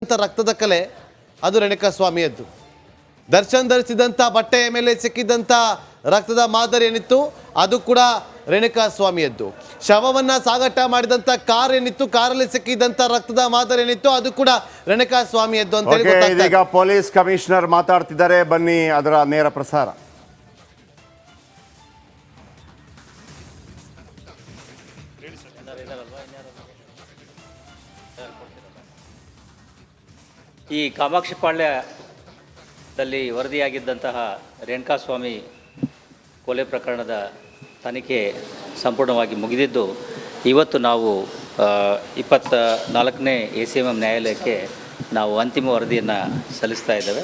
ಸಿಕ್ಕಿದಂಥ ರಕ್ತದ ಕಲೆ ಅದು ರೇಣುಕಾಸ್ವಾಮಿಯದ್ದು. ದರ್ಶನ್ ಧರಿಸಿದಂಥ ಬಟ್ಟೆಯ ಮೇಲೆ ಸಿಕ್ಕಿದಂಥ ರಕ್ತದ ಮಾದರಿ ಏನಿತ್ತು ಅದು ಕೂಡ ರೇಣುಕಾಸ್ವಾಮಿಯದ್ದು. ಶವವನ್ನು ಸಾಗಾಟ ಮಾಡಿದಂಥ ಕಾರ್ ಏನಿತ್ತು, ಕಾರಲ್ಲಿ ಸಿಕ್ಕಿದಂಥ ರಕ್ತದ ಮಾದರಿ ಏನಿತ್ತು ಅದು ಕೂಡ ರೇಣುಕಾಸ್ವಾಮಿಯದ್ದು ಅಂತ ಹೇಳಿ ಈಗ ಪೊಲೀಸ್ ಕಮಿಷನರ್ ಮಾತಾಡ್ತಿದ್ದಾರೆ. ಬನ್ನಿ ಅದರ ನೇರ ಪ್ರಸಾರ. ಈ ಕಾಮಾಕ್ಷಿಪಾಳ್ಯದಲ್ಲಿ ವರದಿಯಾಗಿದ್ದಂತಹ ರೇಣುಕಾಸ್ವಾಮಿ ಕೊಲೆ ಪ್ರಕರಣದ ತನಿಖೆ ಸಂಪೂರ್ಣವಾಗಿ ಮುಗಿದಿದ್ದು, ಇವತ್ತು ನಾವು 24ನೇ ACMM ನ್ಯಾಯಾಲಯಕ್ಕೆ ನಾವು ಅಂತಿಮ ವರದಿಯನ್ನು ಸಲ್ಲಿಸ್ತಾ ಇದ್ದೇವೆ.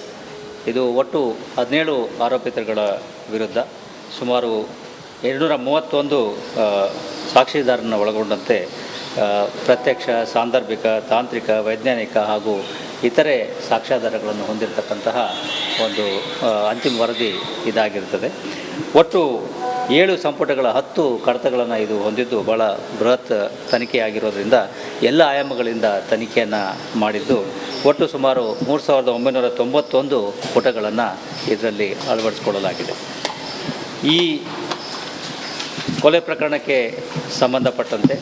ಇದು ಒಟ್ಟು 17 ಆರೋಪಿತರುಗಳ ವಿರುದ್ಧ ಸುಮಾರು 231 ಸಾಕ್ಷಿದಾರರನ್ನು ಒಳಗೊಂಡಂತೆ ಪ್ರತ್ಯಕ್ಷ, ಸಾಂದರ್ಭಿಕ, ತಾಂತ್ರಿಕ, ವೈಜ್ಞಾನಿಕ ಹಾಗೂ ಇತರೆ ಸಾಕ್ಷ್ಯಾಧಾರಗಳನ್ನು ಹೊಂದಿರತಕ್ಕಂತಹ ಒಂದು ಅಂತಿಮ ವರದಿ ಇದಾಗಿರುತ್ತದೆ. ಒಟ್ಟು 7 ಸಂಪುಟಗಳ 10 ಕಡತಗಳನ್ನು ಇದು ಹೊಂದಿದ್ದು ಭಾಳ ಬೃಹತ್ ತನಿಖೆಯಾಗಿರೋದ್ರಿಂದ ಎಲ್ಲ ಆಯಾಮಗಳಿಂದ ತನಿಖೆಯನ್ನು ಮಾಡಿದ್ದು ಒಟ್ಟು ಸುಮಾರು 3991 ಪುಟಗಳನ್ನು ಇದರಲ್ಲಿ ಅಳವಡಿಸಿಕೊಳ್ಳಲಾಗಿದೆ. ಈ ಕೊಲೆ ಪ್ರಕರಣಕ್ಕೆ ಸಂಬಂಧಪಟ್ಟಂತೆ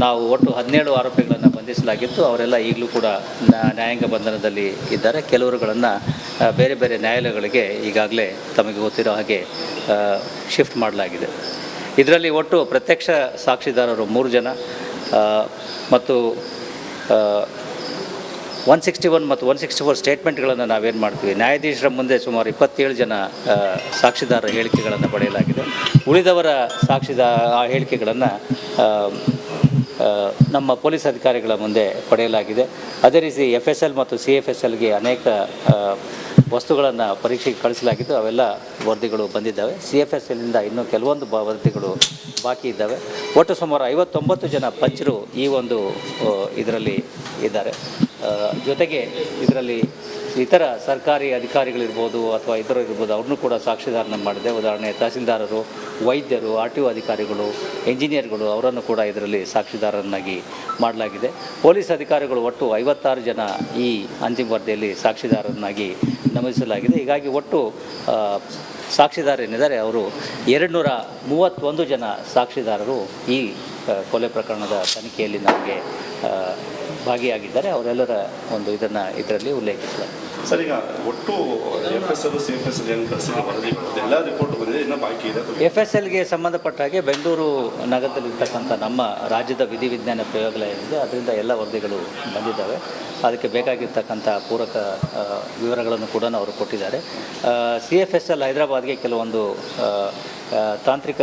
ನಾವು ಒಟ್ಟು 17 ಆರೋಪಿಗಳನ್ನು ಬಂಧಿಸಲಾಗಿತ್ತು. ಅವರೆಲ್ಲ ಈಗಲೂ ಕೂಡ ನ್ಯಾಯಾಂಗ ಬಂಧನದಲ್ಲಿ ಇದ್ದಾರೆ. ಕೆಲವರುಗಳನ್ನು ಬೇರೆ ಬೇರೆ ನ್ಯಾಯಾಲಯಗಳಿಗೆ ಈಗಾಗಲೇ ತಮಗೆ ಗೊತ್ತಿರೋ ಹಾಗೆ ಶಿಫ್ಟ್ ಮಾಡಲಾಗಿದೆ. ಇದರಲ್ಲಿ ಒಟ್ಟು ಪ್ರತ್ಯಕ್ಷ ಸಾಕ್ಷಿದಾರರು 3 ಜನ ಮತ್ತು 161 ಮತ್ತು 164 ಸ್ಟೇಟ್ಮೆಂಟ್ಗಳನ್ನು ನಾವೇನು ಮಾಡ್ತೀವಿ, ನ್ಯಾಯಾಧೀಶರ ಮುಂದೆ ಸುಮಾರು 27 ಜನ ಸಾಕ್ಷಿದಾರರ ಹೇಳಿಕೆಗಳನ್ನು ಪಡೆಯಲಾಗಿದೆ. ಉಳಿದವರ ಆ ಹೇಳಿಕೆಗಳನ್ನು ನಮ್ಮ ಪೊಲೀಸ್ ಅಧಿಕಾರಿಗಳ ಮುಂದೆ ಪಡೆಯಲಾಗಿದೆ. ಅದೇ ರೀತಿ FSL ಮತ್ತು CFSLಗೆ ಅನೇಕ ವಸ್ತುಗಳನ್ನು ಪರೀಕ್ಷೆಗೆ ಕಳಿಸಲಾಗಿದ್ದು ಅವೆಲ್ಲ ವರದಿಗಳು ಬಂದಿದ್ದಾವೆ. CFSLನಿಂದ ಇನ್ನೂ ಕೆಲವೊಂದು ವರದಿಗಳು ಬಾಕಿ ಇದ್ದಾವೆ. ಒಟ್ಟು ಸುಮಾರು 59 ಜನ ಪಂಚರು ಈ ಒಂದು ಇದರಲ್ಲಿ ಇದ್ದಾರೆ. ಜೊತೆಗೆ ಇದರಲ್ಲಿ ಇತರ ಸರ್ಕಾರಿ ಅಧಿಕಾರಿಗಳಿರ್ಬೋದು ಅಥವಾ ಇತರರು ಇರ್ಬೋದು, ಅವ್ರನ್ನೂ ಕೂಡ ಸಾಕ್ಷಿದಾರನ ಮಾಡಿದೆ. ಉದಾಹರಣೆ ತಹಸೀಲ್ದಾರರು, ವೈದ್ಯರು, RTO ಅಧಿಕಾರಿಗಳು, ಎಂಜಿನಿಯರ್ಗಳು ಅವರನ್ನು ಕೂಡ ಇದರಲ್ಲಿ ಸಾಕ್ಷಿದಾರರನ್ನಾಗಿ ಮಾಡಲಾಗಿದೆ. ಪೊಲೀಸ್ ಅಧಿಕಾರಿಗಳು ಒಟ್ಟು 56 ಜನ ಈ ಅಂತಿಮ ವರದಿಯಲ್ಲಿ ಸಾಕ್ಷಿದಾರರನ್ನಾಗಿ ನಮೂದಿಸಲಾಗಿದೆ. ಹೀಗಾಗಿ ಒಟ್ಟು ಸಾಕ್ಷಿದಾರರೇನಿದ್ದಾರೆ ಅವರು 231 ಜನ ಸಾಕ್ಷಿದಾರರು ಈ ಕೊಲೆ ಪ್ರಕರಣದ ತನಿಖೆಯಲ್ಲಿ ನಮಗೆ ಭಾಗಿಯಾಗಿದ್ದಾರೆ. ಅವರೆಲ್ಲರ ಒಂದು ಇದರಲ್ಲಿ ಉಲ್ಲೇಖಿಸಲಾಗಿದೆ. ಸರ್, ಈಗ ಒಟ್ಟು FSL, CFSL ಎಲ್ಲ ರಿಪೋರ್ಟ್ ಬಂದಿದೆ, ಇನ್ನೂ ಬಾಕಿ ಇದೆ. FSLಗೆ ಸಂಬಂಧಪಟ್ಟ ಹಾಗೆ ಬೆಂಗಳೂರು ನಗರದಲ್ಲಿರ್ತಕ್ಕಂಥ ನಮ್ಮ ರಾಜ್ಯದ ವಿಧಿವಿಜ್ಞಾನ ಪ್ರಯೋಗಾಲಯ ಏನಿದೆ ಅದರಿಂದ ಎಲ್ಲ ವರದಿಗಳು ಬಂದಿದ್ದಾವೆ. ಅದಕ್ಕೆ ಬೇಕಾಗಿರ್ತಕ್ಕಂಥ ಪೂರಕ ವಿವರಗಳನ್ನು ಕೂಡ ಅವರು ಕೊಟ್ಟಿದ್ದಾರೆ. CFSL ಹೈದರಾಬಾದ್ಗೆ ಕೆಲವೊಂದು ತಾಂತ್ರಿಕ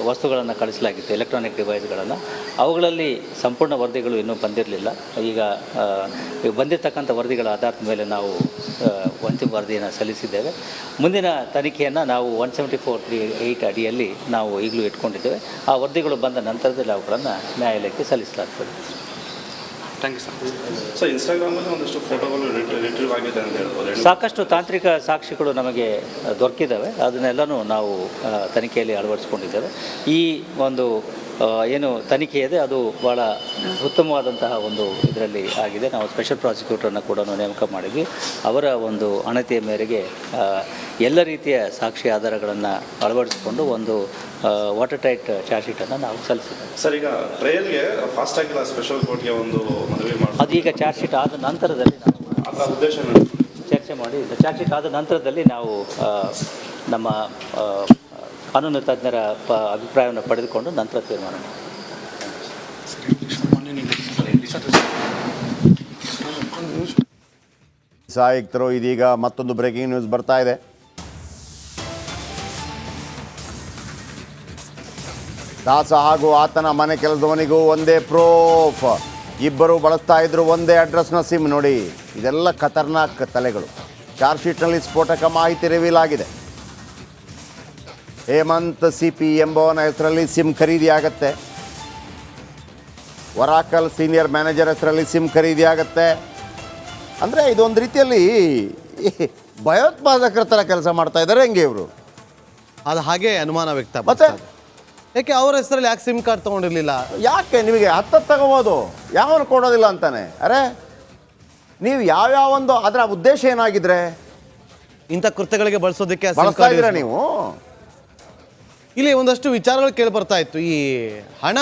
ವಸ್ತುಗಳನ್ನು ಕಳಿಸಲಾಗಿತ್ತು, ಎಲೆಕ್ಟ್ರಾನಿಕ್ ಡಿವೈಸ್ಗಳನ್ನು. ಅವುಗಳಲ್ಲಿ ಸಂಪೂರ್ಣ ವರದಿಗಳು ಇನ್ನೂ ಬಂದಿರಲಿಲ್ಲ. ಈಗ ಬಂದಿರತಕ್ಕಂಥ ವರದಿಗಳ ಆಧಾರದ ಮೇಲೆ ನಾವು ಅಂತಿಮ ವರದಿಯನ್ನು ಸಲ್ಲಿಸಿದ್ದೇವೆ. ಮುಂದಿನ ತನಿಖೆಯನ್ನು ನಾವು 174(8) ಅಡಿಯಲ್ಲಿ ನಾವು ಈಗಲೂ ಇಟ್ಕೊಂಡಿದ್ದೇವೆ. ಆ ವರದಿಗಳು ಬಂದ ನಂತರದಲ್ಲಿ ಅವುಗಳನ್ನು ನ್ಯಾಯಾಲಯಕ್ಕೆ ಸಲ್ಲಿಸಲಾಗ್ತದೆ. Thank you sir. ಇನ್ಸ್ಟಾಗ್ರಾಮಲ್ಲಿ ಒಂದಷ್ಟು ಫೋಟೋಗಳು ರಿಟ್ರೀವ್ ಆಗಿದೆ ಅಂತ ಹೇಳ್ಬೋದು. ಸಾಕಷ್ಟು ತಾಂತ್ರಿಕ ಸಾಕ್ಷಿಗಳು ನಮಗೆ ದೊರಕಿದ್ದಾವೆ. ಅದನ್ನೆಲ್ಲನೂ ನಾವು ತನಿಖೆಯಲ್ಲಿ ಅಳವಡಿಸ್ಕೊಂಡಿದ್ದೇವೆ. ಈ ಒಂದು ಏನು ತನಿಖೆ ಇದೆ ಅದು ಭಾಳ ಉತ್ತಮವಾದಂತಹ ಒಂದು ಇದರಲ್ಲಿ ಆಗಿದೆ. ನಾವು ಸ್ಪೆಷಲ್ ಪ್ರಾಸಿಕ್ಯೂಟರ್ನ ಕೂಡ ನೇಮಕ ಮಾಡಿದ್ವಿ. ಅವರ ಒಂದು ಅಣತಿಯ ಮೇರೆಗೆ ಎಲ್ಲ ರೀತಿಯ ಸಾಕ್ಷಿ ಆಧಾರಗಳನ್ನು ಅಳವಡಿಸಿಕೊಂಡು ಒಂದು ವಾಟರ್ ಟೈಟ್ ಚಾರ್ಜ್ ಶೀಟನ್ನು ನಾವು ಸಲ್ಲಿಸಿದ್ದೇವೆ. ಸರ್, ಈಗ ಟ್ರಯಲ್ಗೆ ಫಾಸ್ಟ್ ಆಗಿಲ್ಲ, ಸ್ಪೆಷಲ್ ಕೋರ್ಟ್ಗೆ ಒಂದು ಮನವಿ ಮಾಡಿ ಅದೀಗ ಚಾರ್ಜ್ ಶೀಟ್ ಆದ ನಂತರದಲ್ಲಿ ನಾವು ಅದರ ಉದ್ದೇಶ ಚರ್ಚೆ ಮಾಡಿ ಚಾರ್ಜ್ ಶೀಟ್ ಆದ ನಂತರದಲ್ಲಿ ನಾವು ನಮ್ಮ ಕಾನೂನು ತಜ್ಞರ ಅಭಿಪ್ರಾಯವನ್ನು ಪಡೆದುಕೊಂಡು ನಂತರ ತೀರ್ಮಾನ ಮಾಡಿ. ಸಾಯುಕ್ತರು, ಇದೀಗ ಮತ್ತೊಂದು ಬ್ರೇಕಿಂಗ್ ನ್ಯೂಸ್ ಬರ್ತಾ ಇದೆ. ದಾಸ ಹಾಗೂ ಆತನ ಮನೆ ಕೆಲಸದವನಿಗೂ ಒಂದೇ ಪ್ರೂಫ್. ಇಬ್ಬರು ಬಳಸ್ತಾ ಇದ್ರು ಒಂದೇ ಅಡ್ರೆಸ್ನ ಸಿಮ್. ನೋಡಿ, ಇದೆಲ್ಲ ಖತರ್ನಾಕ್ ತಲೆಗಳು. ಚಾರ್ಜ್ ಶೀಟ್ನಲ್ಲಿ ಸ್ಫೋಟಕ ಮಾಹಿತಿ ರಿವೀಲ್ ಆಗಿದೆ. ಹೇಮಂತ್ CP ಎಂಬವನ ಹೆಸರಲ್ಲಿ ಸಿಮ್ ಖರೀದಿ ಆಗತ್ತೆ. ವರಾಕಲ್ ಸೀನಿಯರ್ ಮ್ಯಾನೇಜರ್ ಹೆಸರಲ್ಲಿ ಸಿಮ್ ಖರೀದಿ ಆಗತ್ತೆ. ಅಂದರೆ ಇದೊಂದು ರೀತಿಯಲ್ಲಿ ಭಯೋತ್ಪಾದಕರ ಥರ ಕೆಲಸ ಮಾಡ್ತಾ ಇದ್ದಾರೆ ಹೆಂಗೆ ಇವರು? ಅದು ಹಾಗೆ ಅನುಮಾನ ವ್ಯಕ್ತ. ಮತ್ತೆ ಯಾಕೆ ಅವ್ರ ಹೆಸರಲ್ಲಿ ಯಾಕೆ ಸಿಮ್ ಕಾರ್ಡ್ ತೊಗೊಂಡಿರಲಿಲ್ಲ? ಯಾಕೆ ನಿಮಗೆ 10 ತಗೋಬೋದು, ಯಾವನು ಕೊಡೋದಿಲ್ಲ ಅಂತಾನೆ? ಅರೆ ನೀವು ಯಾವ್ಯಾವ ಒಂದು ಅದರ ಉದ್ದೇಶ ಏನಾಗಿದ್ರೆ ಇಂಥ ಕೃತ್ಯಗಳಿಗೆ ಬಳಸೋದಕ್ಕೆ ಆ SIM ಬಳಸ್ತಾ ಕಾರ್ಡ್ ಇದ್ದೀರಾ use ನೀವು? ಇಲ್ಲಿ ಒಂದಷ್ಟು ವಿಚಾರಗಳು ಕೇಳಿ ಬರ್ತಾ ಇತ್ತು. ಈ ಹಣ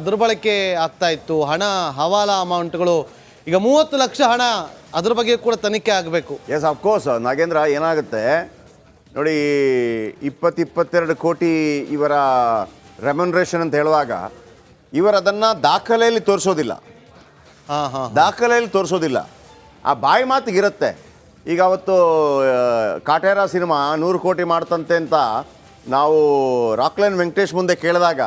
ದುರ್ಬಳಕೆ ಆಗ್ತಾ ಇತ್ತು, ಹಣ ಹವಾಲಾ ಅಮೌಂಟ್ಗಳು. ಈಗ 30 ಲಕ್ಷ ಹಣ, ಅದ್ರ ಬಗ್ಗೆ ಕೂಡ ತನಿಖೆ ಆಗಬೇಕು. Yes of course Nagendra. ಏನಾಗುತ್ತೆ ನೋಡಿ, 22 ಕೋಟಿ ಇವರ ರೆಮ್ಯುನರೇಷನ್ ಅಂತ ಹೇಳುವಾಗ ಇವರು ಅದನ್ನು ದಾಖಲೆಯಲ್ಲಿ ತೋರಿಸೋದಿಲ್ಲ. ದಾಖಲೆಯಲ್ಲಿ ತೋರಿಸೋದಿಲ್ಲ, ಆ ಬಾಯಿ ಮಾತಿಗಿರುತ್ತೆ. ಈಗ ಅವತ್ತು ಕಾಟೇರ ಸಿನಿಮಾ 100 ಕೋಟಿ ಮಾಡ್ತಂತೆ ಅಂತ ನಾವು ರಾಕ್ಲೈನ್ ವೆಂಕಟೇಶ್ ಮುಂದೆ ಕೇಳಿದಾಗ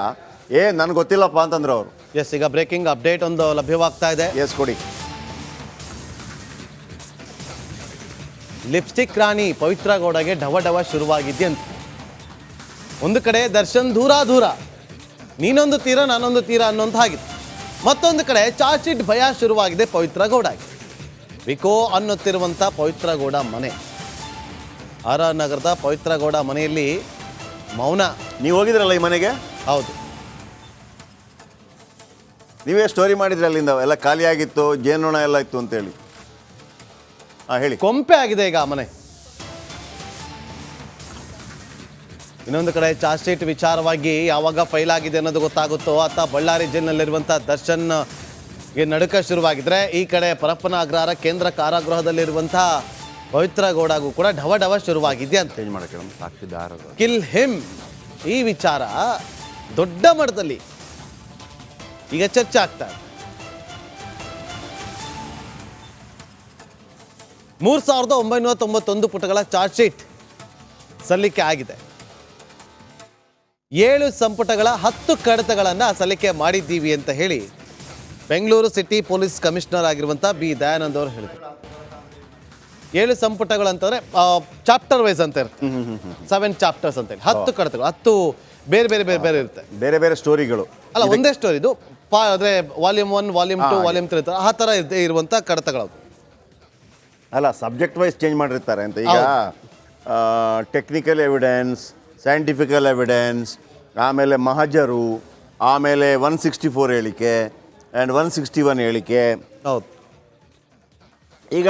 ನನಗೆ ಗೊತ್ತಿಲ್ಲಪ್ಪ ಅಂತಂದ್ರು ಅವರು. ಎಸ್, ಈಗ ಬ್ರೇಕಿಂಗ್ ಅಪ್ಡೇಟ್ ಒಂದು ಲಭ್ಯವಾಗ್ತಾ ಇದೆ. ಎಸ್ ಕೊಡಿ. ಲಿಪ್ಸ್ಟಿಕ್ ರಾಣಿ ಪವಿತ್ರ ಗೌಡಗೆ ಡವ ಶುರುವಾಗಿದ್ದೆ ಅಂತ. ಒಂದು ಕಡೆ ದರ್ಶನ್ ದೂರ ನೀನೊಂದು ತೀರ ನಾನೊಂದು ತೀರ ಅನ್ನೋಂಥ ಆಗಿತ್ತು. ಮತ್ತೊಂದು ಕಡೆ ಚಾರ್ಜ್ ಶೀಟ್ ಭಯ ಶುರುವಾಗಿದೆ ಪವಿತ್ರ ಗೌಡಗೆ. ವಿಕೋ ಅನ್ನುತ್ತಿರುವಂಥ ಪವಿತ್ರ ಗೌಡ ಮನೆ, ಆರ್ ಆರ್ ನಗರದ ಪವಿತ್ರ ಗೌಡ ಮನೆಯಲ್ಲಿ ಮೌನ. ನೀವು ಹೋಗಿದ್ರಲ್ಲ ಈ ಮನೆಗೆ? ಹೌದು. ನೀವೇ ಸ್ಟೋರಿ ಮಾಡಿದ್ರಿ, ಅಲ್ಲಿಂದ ಎಲ್ಲ ಖಾಲಿಯಾಗಿತ್ತು, ಜೇನುಣ ಎಲ್ಲ ಇತ್ತು ಅಂತೇಳಿ. ಹೇಳಿ. ಕೊಂಪೆ ಆಗಿದೆ ಈಗ ಆ ಮನೆ. ಇನ್ನೊಂದು ಕಡೆ ಚಾರ್ಜ್ ಶೀಟ್ ವಿಚಾರವಾಗಿ ಯಾವಾಗ ಫೈಲ್ ಆಗಿದೆ ಅನ್ನೋದು ಗೊತ್ತಾಗುತ್ತೋ ಆತ ಬಳ್ಳಾರಿ ಜೈಲಿನಲ್ಲಿರುವಂಥ ದರ್ಶನ್ಗೆ ನಡುಕ ಶುರುವಾಗಿದ್ರೆ, ಈ ಕಡೆ ಪರಪ್ಪನ ಅಗ್ರಹಾರ ಕೇಂದ್ರ ಕಾರಾಗೃಹದಲ್ಲಿರುವಂಥ ಪವಿತ್ರ ಗೌಡಗೂ ಕೂಡ ಢವ ಶುರುವಾಗಿದೆ ಅಂತ. ಚೇಂಜ್ ಮಾಡೋಕ್ಕೆ ನಮ್ಮ ಸಾಕ್ಷಿದಾರ ಕಿಲ್ ಹಿಮ್, ಈ ವಿಚಾರ ದೊಡ್ಡ ಮಟ್ಟದಲ್ಲಿ ಈಗ ಚರ್ಚೆ ಆಗ್ತಾ ಇದೆ. 3991 ಪುಟಗಳ ಚಾರ್ಜ್ ಶೀಟ್ ಸಲ್ಲಿಕೆ ಆಗಿದೆ. 7 ಸಂಪುಟಗಳ 10 ಕಡತಗಳನ್ನು ಸಲ್ಲಿಕೆ ಮಾಡಿದ್ದೀವಿ ಅಂತ ಹೇಳಿ ಬೆಂಗಳೂರು ಸಿಟಿ ಪೊಲೀಸ್ ಕಮಿಷನರ್ ಆಗಿರುವಂಥ ಬಿ ದಯಾನಂದ್ ಅವರು ಹೇಳಿದರು. 7 ಸಂಪುಟಗಳು ಅಂತಂದರೆ ಚಾಪ್ಟರ್ ವೈಸ್ ಅಂತ ಇರುತ್ತೆ. 7 ಚಾಪ್ಟರ್ಸ್ ಅಂತ ಹೇಳಿ 10 ಕಡತಗಳು, 10 ಬೇರೆ ಇರುತ್ತೆ. ಬೇರೆ ಸ್ಟೋರಿಗಳು ಅಲ್ಲ, ಒಂದೇ ಸ್ಟೋರಿ ಇದು. ಅಂದರೆ ವಾಲ್ಯೂಮ್ 1, ವಾಲ್ಯೂಮ್ 2, ವಾಲ್ಯೂಮ್ 3 ಆ ಥರ ಇರುವಂಥ ಕಡತಗಳು. ಅಲ್ಲ, ಸಬ್ಜೆಕ್ಟ್ ವೈಸ್ ಚೇಂಜ್ ಮಾಡಿರ್ತಾರೆ ಅಂತ. ಈಗ ಟೆಕ್ನಿಕಲ್ ಎವಿಡೆನ್ಸ್, ಸೈಂಟಿಫಿಕಲ್ ಎವಿಡೆನ್ಸ್, ಆಮೇಲೆ ಮಹಜರು, ಆಮೇಲೆ 164 ಹೇಳಿಕೆ ಆ್ಯಂಡ್ 161 ಹೇಳಿಕೆ. ಹೌದು. ಈಗ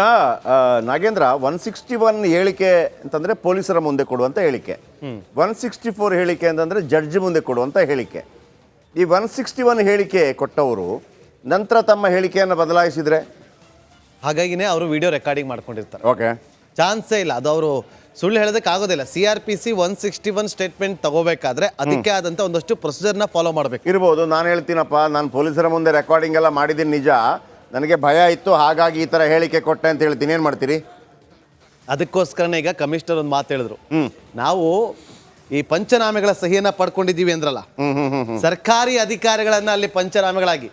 ನಾಗೇಂದ್ರ, 161 ಹೇಳಿಕೆ ಅಂತಂದರೆ ಪೊಲೀಸರ ಮುಂದೆ ಕೊಡುವಂಥ ಹೇಳಿಕೆ, 164 ಹೇಳಿಕೆ ಅಂತಂದರೆ ಜಡ್ಜ್ ಮುಂದೆ ಕೊಡುವಂಥ ಹೇಳಿಕೆ. ಈ 161 ಹೇಳಿಕೆ ಕೊಟ್ಟವರು ನಂತರ ತಮ್ಮ ಹೇಳಿಕೆಯನ್ನು ಬದಲಾಯಿಸಿದರೆ, ಹಾಗಾಗಿನೇ ಅವರು ವಿಡಿಯೋ ರೆಕಾರ್ಡಿಂಗ್ ಮಾಡ್ಕೊಂಡಿರ್ತಾರೆ. ಓಕೆ, ಚಾನ್ಸೇ ಇಲ್ಲ, ಅದು ಅವರು ಸುಳ್ಳು ಹೇಳೋದಕ್ಕೆ ಆಗೋದಿಲ್ಲ. CRPC 161 ಸ್ಟೇಟ್ಮೆಂಟ್ ತಗೋಬೇಕಾದ್ರೆ ಅದಕ್ಕೆ ಆದಂಥ ಒಂದಷ್ಟು ಪ್ರೊಸೀಜರ್ನ ಫಾಲೋ ಮಾಡಬೇಕು. ಇರ್ಬೋದು. ನಾನು ಹೇಳ್ತೀನಪ್ಪ, ನಾನು ಪೊಲೀಸರ ಮುಂದೆ ರೆಕಾರ್ಡಿಂಗ್ ಎಲ್ಲ ಮಾಡಿದ್ದೀನಿ, ನಿಜ, ನನಗೆ ಭಯ ಇತ್ತು, ಹಾಗಾಗಿ ಈ ಥರ ಹೇಳಿಕೆ ಕೊಟ್ಟೆ ಅಂತ ಹೇಳ್ತೀನಿ. ಏನು ಮಾಡ್ತೀರಿ? ಅದಕ್ಕೋಸ್ಕರನೇ ಈಗ ಕಮಿಷನರ್ ಒಂದು ಮಾತು ಹೇಳಿದ್ರು. ನಾವು ಈ ಪಂಚನಾಮೆಗಳ ಸಹಿಯನ್ನ ಪಡ್ಕೊಂಡಿದ್ದೀವಿ ಅಂದ್ರಲ್ಲ, ಸರ್ಕಾರಿ ಅಧಿಕಾರಿಗಳನ್ನ ಅಲ್ಲಿ ಪಂಚನಾಮೆಗಳಾಗಿ